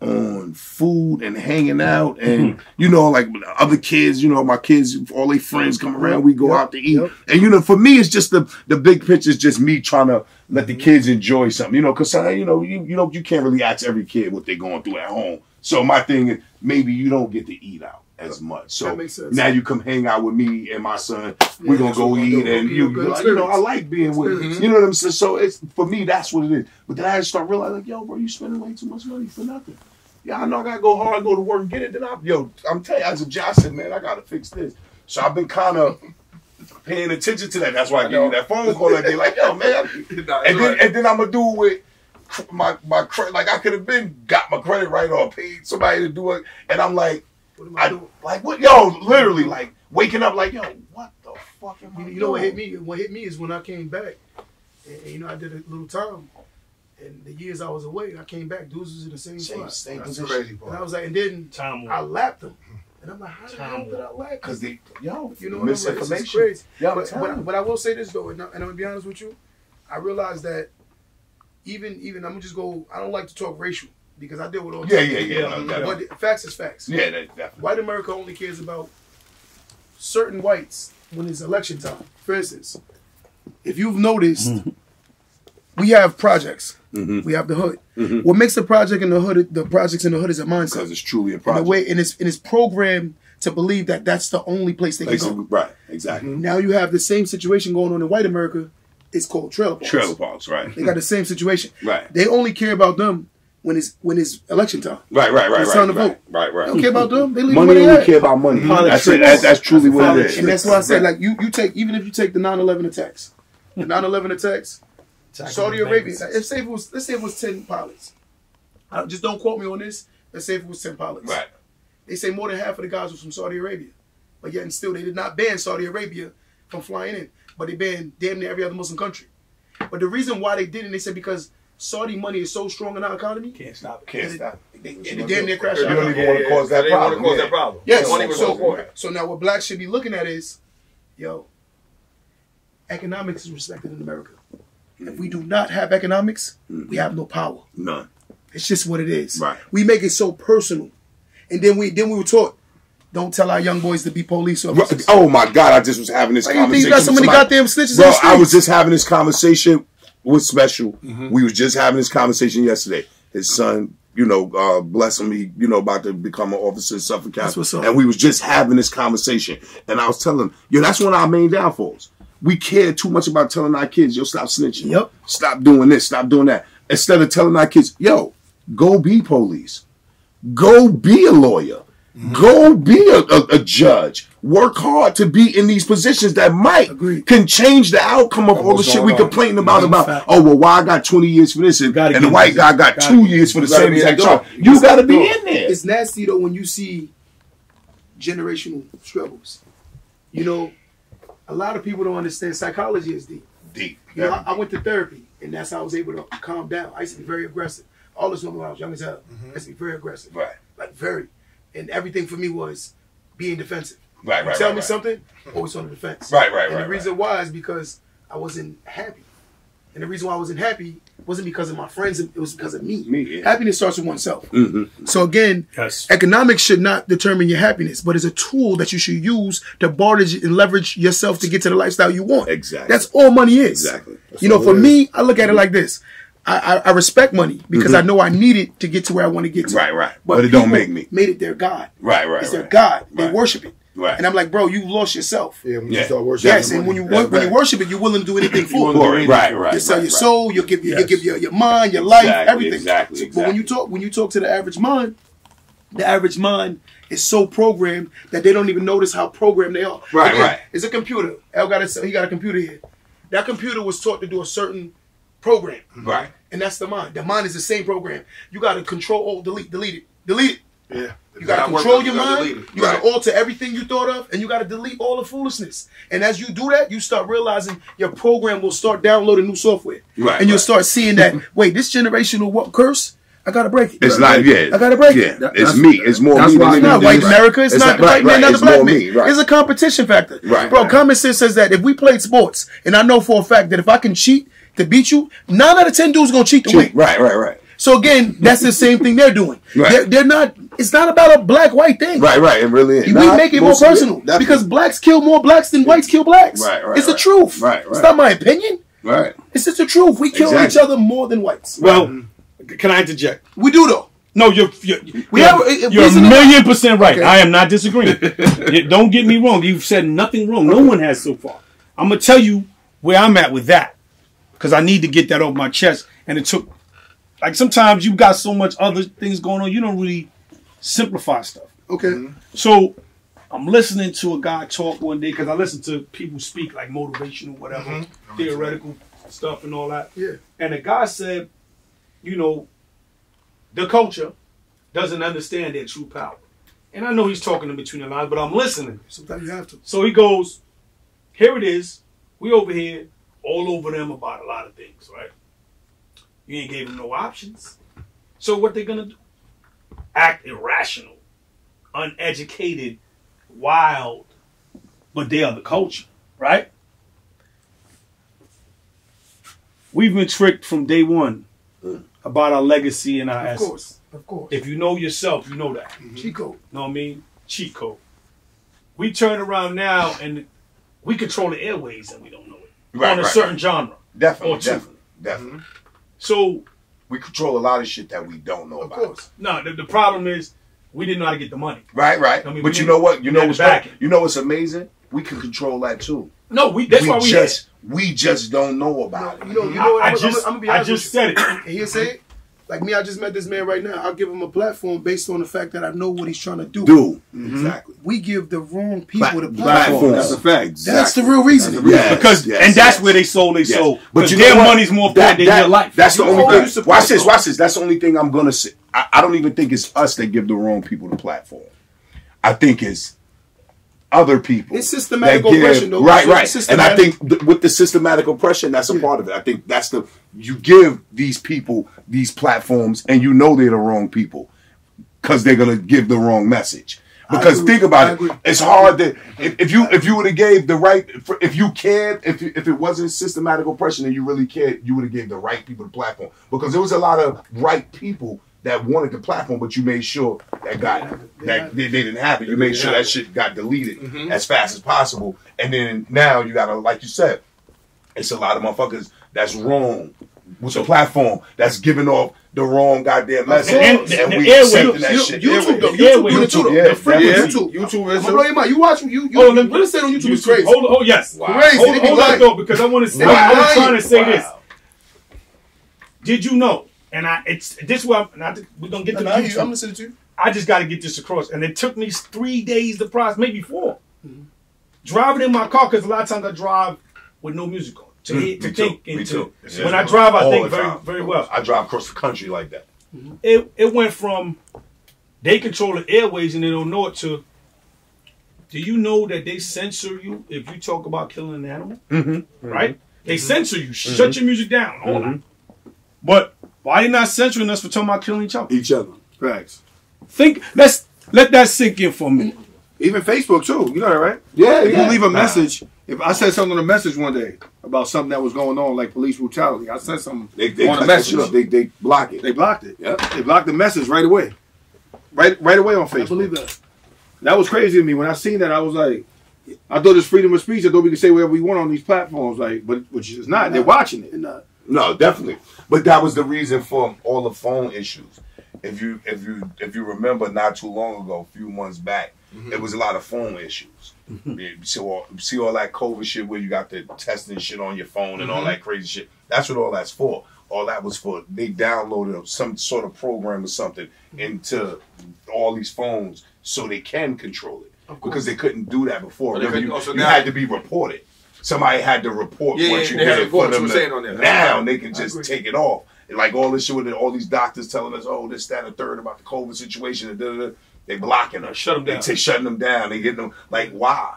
on food and hanging out and like other kids, my kids, all their friends come around, we go out to eat. And for me, it's just the big picture is just me trying to let the kids enjoy something, because you can't really ask every kid what they're going through at home. So my thing is maybe you don't get to eat out as much. So now you come hang out with me and my son. We're gonna go eat, and I like being with you. You know what I'm saying? So it's for me, that's what it is. But then I just start realizing, like, yo, bro, you spending way too much money for nothing. Yeah, I know I gotta go hard, go to work and get it. Then I'm telling you, as a job, I said, man, I gotta fix this. So I've been kind of paying attention to that. That's why I gave you that phone call that day. Like, yo, man, and then I'm gonna do it with my credit. Like, I could have been got my credit right or paid somebody to do it, and I'm like, what am I doing? Like, what? Yo, literally, like waking up, like, yo, what the fuck am I doing? You know what hit me? What hit me is when I came back, and I did a little time. And the years I was away, I came back. Dudes was in the same spot. Same That's position. crazy, and I was like, and then I lapped them. And I'm like, how the hell did I lap? Because misinformation. Like, crazy. But I will say this though, and I'm gonna be honest with you, I realized that even I'm gonna just go. I don't like to talk racial because I deal with all. But facts is facts. Yeah, definitely. White America only cares about certain whites when it's election time. For instance, if you've noticed. We have projects. We have the hood. What makes the project in the hood, the projects in the hood, is a mindset. Because it's truly a project. And it's programmed to believe that that's the only place they can go. Right, exactly. Now you have the same situation going on in white America. It's called trailer parks. Trailer parks, right. They got the same situation. Right. They only care about them when it's election time. Right. It's time to vote. Right. They don't care about them. They leave money. They only care about money. That's truly what it is. And that's why I said, like, you take, even if you take the 9/11 attacks, the 9/11 attacks, Saudi Arabia, let's say it was 10 pilots. Just don't quote me on this. Let's say if it was 10 pilots. Right. They say more than half of the guys was from Saudi Arabia. But yet and still, they did not ban Saudi Arabia from flying in. But they banned damn near every other Muslim country. But the reason why they didn't, they said because Saudi money is so strong in our economy. Can't stop it. Can't stop it. And it damn near crashed You out. don't even want to cause that problem. Yes. Money was so important. So now what blacks should be looking at is, economics is respected in America. If we do not have economics, we have no power. None. It's just what it is. Right. We make it so personal. And then we were taught, don't tell our young boys to be police officers. Oh my God, I just was having this conversation. You got so many goddamn snitches Bro, in the streets. I was just having this conversation with Special. We was just having this conversation yesterday. His son, bless him, he, about to become an officer in Suffolk County. That's what's up. And we was just having this conversation. And I was telling him, that's one of our main downfalls. We care too much about telling our kids, stop snitching. Yep. Stop doing this, stop doing that. Instead of telling our kids, go be police. Go be a lawyer. Go be a judge. Work hard to be in these positions that might can change the outcome of all the shit we complaining about. Oh, well, why I got 20 years for this and the white guy got 2 years for the same exact job. You got to be in there. It's nasty, though, when you see generational struggles. You know, a lot of people don't understand psychology is deep. You know, I went to therapy, and that's how I was able to calm down. I used to be very aggressive. All this when I was young as hell. I used to be very aggressive. Right. Like, very. And everything for me was being defensive. Right. Tell me something, always on the defense. Right. And the reason why is because I wasn't happy. And the reason why I wasn't happy wasn't because of my friends, it was because of me. Happiness starts with oneself. So again, economics should not determine your happiness, but it's a tool that you should use to barter and leverage yourself to get to the lifestyle you want. Exactly. That's all money is. Exactly. You know, for me, I look at it like this. I respect money because I know I need it to get to where I want to get to. Right. But it don't make me. Made it their God. Right. It's their God. They worship it. Right. And I'm like, bro, you lost yourself. Yeah, when you start worshiping. Yes, and when you worship it, you're willing to do anything for it. Right. You sell your soul, you give your mind, your life, everything. Exactly. But when you talk to the average mind is so programmed that they don't even notice how programmed they are. Right. It's a computer. He got a computer here. That computer was taught to do a certain program. Right. And that's the mind. The mind is the same program. You got to control, delete it. Yeah. You got to control your mind. You got to alter everything you thought of, and you got to delete all the foolishness. And as you do that, you start realizing your program will start downloading new software. Right. And you'll start seeing that, wait, this generational curse, I got to break it. It's not, I got to break it. It's me. It's more me. It's not white America. It's not the white man, not the black man. Right. It's a competition factor. Right. Bro, common sense says that if we played sports, and I know for a fact that if I can cheat to beat you, 9 out of 10 dudes going to cheat to win. Right. So again, that's the same thing they're doing. Right. They're not. It's not about a black-white thing. Right. It really is. We make it more personal because blacks kill more blacks than whites kill blacks. Right. It's the truth. Right. It's not my opinion. Right. It's just the truth. We kill each other more than whites. Well, can I interject? We do though. No, you're you're a $1,000,000% right. I am not disagreeing. Don't get me wrong. You've said nothing wrong. No one has so far. I'm gonna tell you where I'm at with that because I need to get that off my chest. And it took, like, sometimes you got so much other things going on, you don't really simplify stuff. Okay. So I'm listening to a guy talk one day because I listen to people speak like motivational, whatever, theoretical stuff and all that. Yeah. And the guy said, you know, the culture doesn't understand their true power. And I know he's talking in between the lines, but I'm listening. Sometimes you have to. So he goes, here it is. We over here all over them about a lot of things, right? You ain't gave them no options. So what they gonna do? Act irrational, uneducated, wild, but they are the culture, right? We've been tricked from day one about our legacy and our essence. Of course. If you know yourself, you know that. Cheat code. Know what I mean? Cheat code. We turn around now and we control the airways and we don't know it. On a certain genre. Definitely. So we control a lot of shit that we don't know about. Of course. No, the problem is we didn't know how to get the money. Right. I mean, But you know what? You know what's amazing? We can control that too. No, that's why we just don't know about it. You know what? I I'm gonna be honest. just said it. And he'll say it. Like me, I just met this man right now. I'll give him a platform based on the fact that I know what he's trying to do. Exactly. We give the wrong people the Platform. platform. That's a fact. That's the real reason. That's where they sold their soul. But their money's more important than your life. That's the only thing. Watch this. That's the only thing I'm gonna say. I don't even think it's us that give the wrong people the platform. I think it's other people. It's systematic oppression, though. Right. And I think with the systematic oppression, that's a part of it. I think that's you give these people these platforms and you know they're the wrong people because they're going to give the wrong message. Because think about it. It's hard that if you would have gave the right, if it wasn't systematic oppression and you really cared, you would have gave the right people the platform. Because there was a lot of right people that wanted the platform, but you made sure they didn't have it. You made sure that shit got deleted as fast as possible. And then now you gotta, like you said, it's a lot of motherfuckers that's wrong with the platform that's giving off the wrong goddamn message. And we accepting that shit. YouTube is. I'm blow your mind. You watch what is said on YouTube is crazy. Yes. Crazy. Hold on though, because I want to say I was trying to say this. Did you know? And we're gonna get to the YouTube. I'm listening to you. I just got to get this across. And it took me 3 days to process, maybe 4. Driving in my car, because a lot of times I drive with no music on. To think. Me too. When I drive, I All think the very, time. very well. I drive across the country like that. It went from they control the airways and they don't know it to, do you know that they censor you if you talk about killing an animal? Right? They censor you. Shut your music down. All that. But why they not censoring us for talking about killing each other? Each other. Facts. Let that sink in for a minute. Even Facebook too. You know that, right? Yeah, If you leave a message, if I said something on a message one day about something that was going on, like police brutality, I said something They on a cut message. that shit up. They block it. They blocked it. Yep. They blocked the message right away. Right away on Facebook. I believe that. That was crazy to me. When I seen that, I was like, I thought it's freedom of speech. I thought we could say whatever we want on these platforms, like, but which is not. They're watching it. No, definitely. But that was the reason for all the phone issues. If you remember, not too long ago, a few months back, it was a lot of phone issues. You see all that COVID shit where you got the testing shit on your phone and all that crazy shit. That's what all that's for. All that was for. They downloaded some sort of program or something into all these phones so they can control it. Because they couldn't do that before. Remember, you had to be reported. Somebody had to report what you did for them. Now they can just take it off. And like all this shit with all these doctors telling us, oh, this, that, and the third about the COVID situation, and they blocking us. Shut them down. They shutting them down. They getting them, like, why?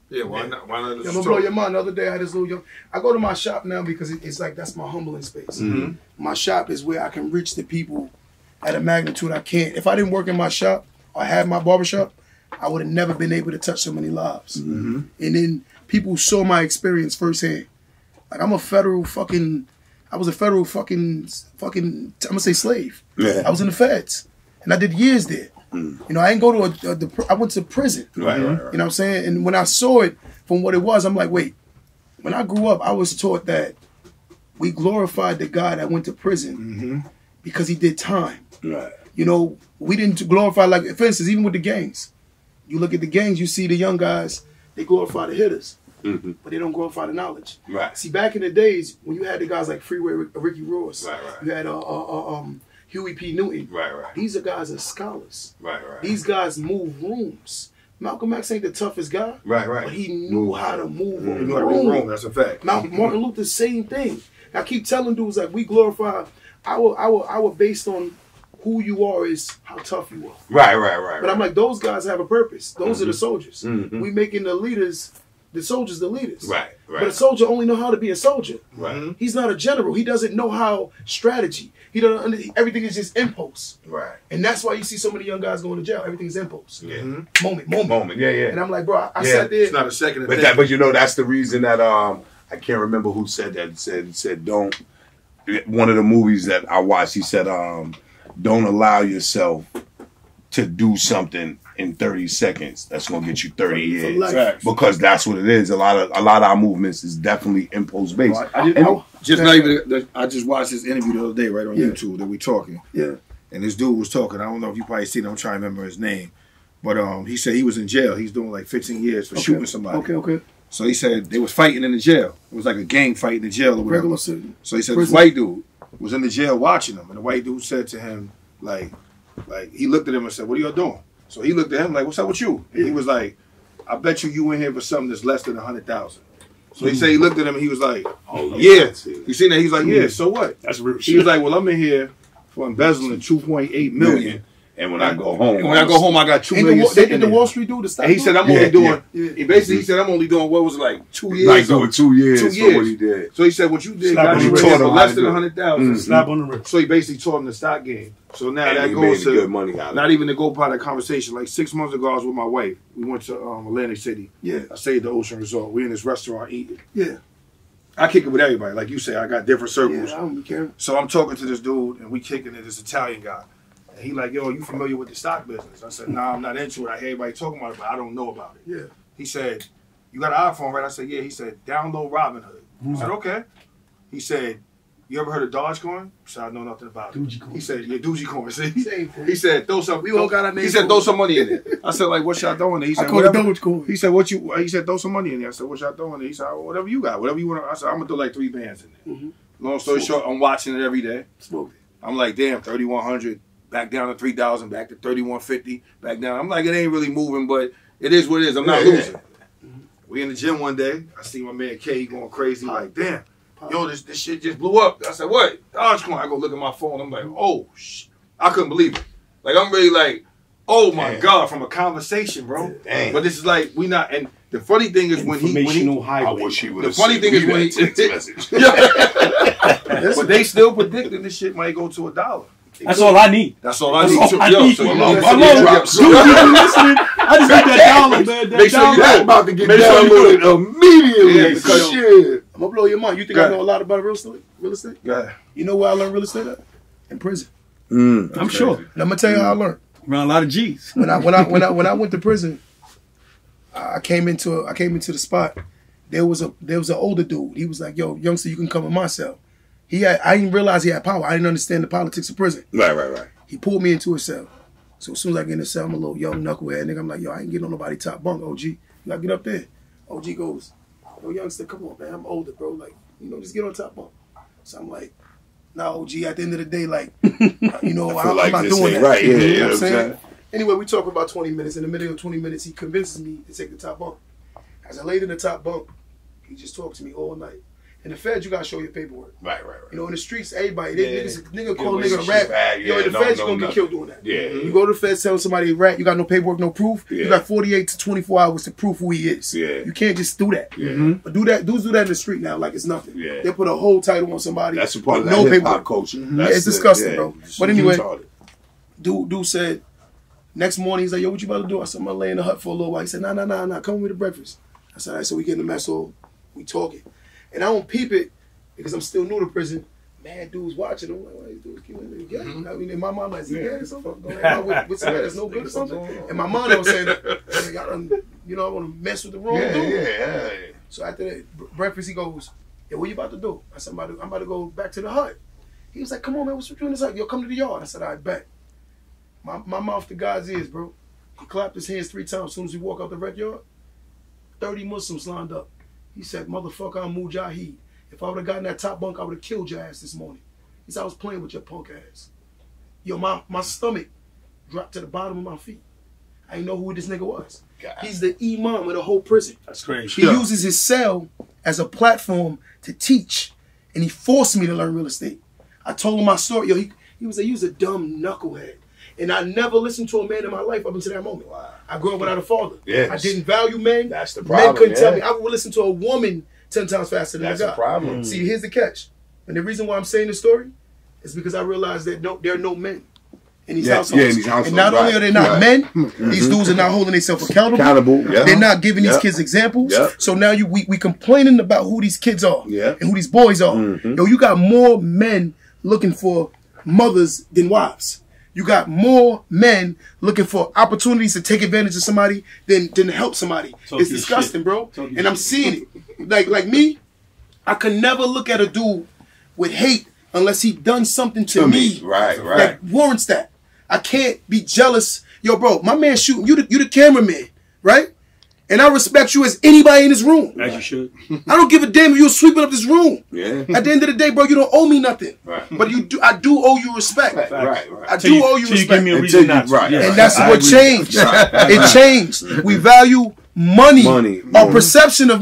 Yeah, why not? Why not? I'm gonna blow your mind. The other day I had this little young. I go to my shop now because it's like that's my humbling space. My shop is where I can reach the people at a magnitude I can't. If I didn't work in my shop or have my barbershop, I would have never been able to touch so many lives. And then people saw my experience firsthand. Like I was a federal fucking, I'm gonna say slave. Yeah. I was in the feds, and I did years there. You know, I didn't go to I went to prison. Right. You know what I'm saying? And when I saw it from what it was, I'm like, wait. When I grew up, I was taught that we glorified the guy that went to prison because he did time. Right. You know, we didn't glorify, like, for instance, even with the gangs. You look at the gangs, you see the young guys, they glorify the hitters, but they don't glorify the knowledge. Right. See, back in the days, when you had the guys like Freeway Ricky Ross, Right. you had Huey P. Newton. Right. These are guys that are scholars. Right. These guys move rooms. Malcolm X ain't the toughest guy, Right. but he knew how to move a You know how to be room. wrong. That's a fact. Martin Luther, same thing. I keep telling dudes like we glorify our based on who you are is how tough you are. Right. But I'm like, those guys have a purpose. Those are the soldiers. We making the leaders, the soldiers, the leaders. Right. But a soldier only know how to be a soldier. Right. He's not a general. He doesn't know how strategy. He don't. Everything is just impulse. Right. And that's why you see so many young guys going to jail. Everything's impulse. Yeah. Moment. Yeah. And I'm like, bro, I Yeah. sat there. It's not a second. But you know that's the reason that I can't remember who said that. Said don't. One of the movies that I watched, he said don't allow yourself to do something in 30 seconds that's gonna get you 30 years. life. Because that's what it is. A lot of our movements is definitely impulse based. I just watched this interview the other day right on YouTube that we talking. Yeah. And this dude was talking. I don't know if you probably seen him. I'm trying to remember his name. But he said he was in jail. He's doing like 15 years for shooting somebody. Okay. So he said they was fighting in the jail. It was like a gang fight in the jail or whatever. Regular city. So he said Prison. this white dude was in the jail watching him. And the white dude said to him, like he looked at him and said, "What are y'all doing?" So he looked at him like, "What's up with you?" And he was like, "I bet you in here for something that's less than 100,000." So he said he looked at him and he was like, "Oh yeah." You seen that? He's like, "Yeah, so what?" That's real He shit. was like, "Well, I'm in here for embezzling 2.8 million. And when I go home, And when I go home, I got 2 million They sitting did the there." Wall Street dude to stop. And he said, "I'm Yeah, only doing." yeah. He basically said, "I'm only doing what was it, like 2 years." like doing 2 years. 2 For years. what he did. So he said, "What you did Slap got on you the in wrist. here for less Mm-hmm. than 100,000." Slap on the wrist. So he basically taught him the stock game. So now And that he goes made to good money out of not it. even to go part of the conversation. Like 6 months ago, I was with my wife. We went to Atlantic City. Yeah. I stayed at the Ocean Resort. We in this restaurant eating. Yeah. I kick it with everybody. Like you say, I got different Yeah, circles. I don't be caring. So I'm talking to this dude, and we kicking it. This Italian guy. And he like, "Yo, you familiar with the stock business?" I said, "Nah, I'm not into it. I hear everybody talking about it, but I don't know about it." Yeah. He said, "You got an iPhone, right?" I said, "Yeah." He said, "Download Robinhood." I said, "Okay." He said, "You ever heard of Dogecoin?" I said, "I know nothing about it." Dogecoin. He said, "Yeah, Dogecoin." Same thing. He said, "Throw some." We all got our He names said, for "Throw it. some money in it." I said, "Like, what y'all throwing in it?" He I said, call it "Whatever." Dogecoin. He said, "What you?" He said, "Throw some money in there." I said, "What y'all throwing in it?" He said, "Oh, whatever you got, whatever you want." I said, "I'm gonna throw like 3 bands in there." Long story short, I'm watching it every day. Smoked it. I'm like, damn, 3,100. back down to 3,000, back to 3,150, back down. I'm like, it ain't really moving, but it is what it is. I'm not losing. We in the gym one day. I see my man K going crazy. Like, damn, yo, this shit just blew up. I said, what? Dogecoin. I go look at my phone. I'm like, oh, shit. I couldn't believe it. Like, I'm really like, oh my God, from a conversation, bro. Damn. But this is like, we not, and the funny thing is when he I wish he would the have funny thing is when he text message. but they still predicting this shit might go to $1. That's all I need. That's all I need. So you listening. I just need that dollar, man. Make sure That's about to get downloaded immediately. Yeah, because shit. I'm gonna blow your mind. You think I know a lot about real estate? Yeah. You know where I learned real estate at? In prison. I'm sure. And I'm gonna tell you how I learned. Around a lot of G's. When I went to prison, I came into the spot. There was an older dude. He was like, "Yo, youngster, you can come in my cell." I didn't realize he had power. I didn't understand the politics of prison. Right. He pulled me into a cell. So as soon as I get in the cell, I'm a little young knucklehead nigga. I'm like, yo, I ain't getting on nobody top bunk, OG. You gotta get up there. OG goes, yo, youngster, come on, man. I'm older, bro. Like, just get on top bunk. So I'm like, nah, OG, at the end of the day, like, I'm not doing that. Right, you know what I'm saying? Anyway, we talk about 20 minutes. In the middle of 20 minutes, he convinces me to take the top bunk. As I laid in the top bunk, he just talked to me all night. In the feds, you gotta show your paperwork. Right. In the streets, everybody, nigga call a Yeah, nigga a rat. yeah, In the feds, you're gonna get killed doing that. Yeah. You go to the feds telling somebody a rat, you got no paperwork, no proof. Yeah. You got 48 to 24 hours to prove who he is. Yeah. You can't just do that. Yeah. But dudes do that in the street now like it's nothing. Yeah. They put a whole title on somebody. That's a part of with that no hip hop paperwork. culture. Yeah, it's disgusting, bro. But anyway, retarded. dude said, next morning, he's like, yo, what you about to do? I said, I'm gonna lay in the hut for a little while. He said, nah, come with the breakfast. I said, all right, so we get in the mess hall, we talking. And I don't peep it because I'm still new to prison. Mad dudes watching. I'm like, why these dudes keep letting me get? I mean, in my mind, like, is he dead or something? With somebody that's no good or something? In my mind, I was saying, hey, I want to mess with the wrong dude. Yeah. So after that breakfast, he goes, yo, what you about to do? I said, I'm about to go back to the hut. He was like, come on, man, what's you doing this hut? Yo, come to the yard. I said, I bet. My mouth to God's ears, bro. He clapped his hands 3 times as soon as we walk out the red yard. 30 Muslims lined up. He said, motherfucker, I'm Mujahid. If I would have gotten that top bunk, I would have killed your ass this morning. He said, I was playing with your punk ass. Yo, my stomach dropped to the bottom of my feet. I didn't know who this nigga was. God. He's the imam of the whole prison. That's crazy. He uses his cell as a platform to teach, and he forced me to learn real estate. I told him my story. Yo, he was a dumb knucklehead. And I never listened to a man in my life up until that moment. Wow. I grew up without a father. Yes. I didn't value men. That's the problem. Men couldn't tell me. I would listen to a woman 10 times faster than That's a guy. the problem. See, here's the catch. And the reason why I'm saying this story is because I realized that there are no men in these households. Yeah, in these households. And not only are they not men, these dudes are not holding themselves accountable. Yeah. They're not giving these kids examples. Yeah. So now we complaining about who these kids are Yeah. and who these boys are. Yo, you got more men looking for mothers than wives. You got more men looking for opportunities to take advantage of somebody than help somebody. It's disgusting, bro. And I'm seeing it. Like me, I can never look at a dude with hate unless he done something to me. Right. That warrants that. I can't be jealous. Yo, bro, my man shooting. You the cameraman, right? And I respect you as anybody in this room. As you should. I don't give a damn if you're sweeping up this room. Yeah. At the end of the day, bro, you don't owe me nothing. Right. But I do owe you respect. Right. I do owe you respect. You give me a reason not to. Right. And that's what changed. It changed. We value money. Our perception of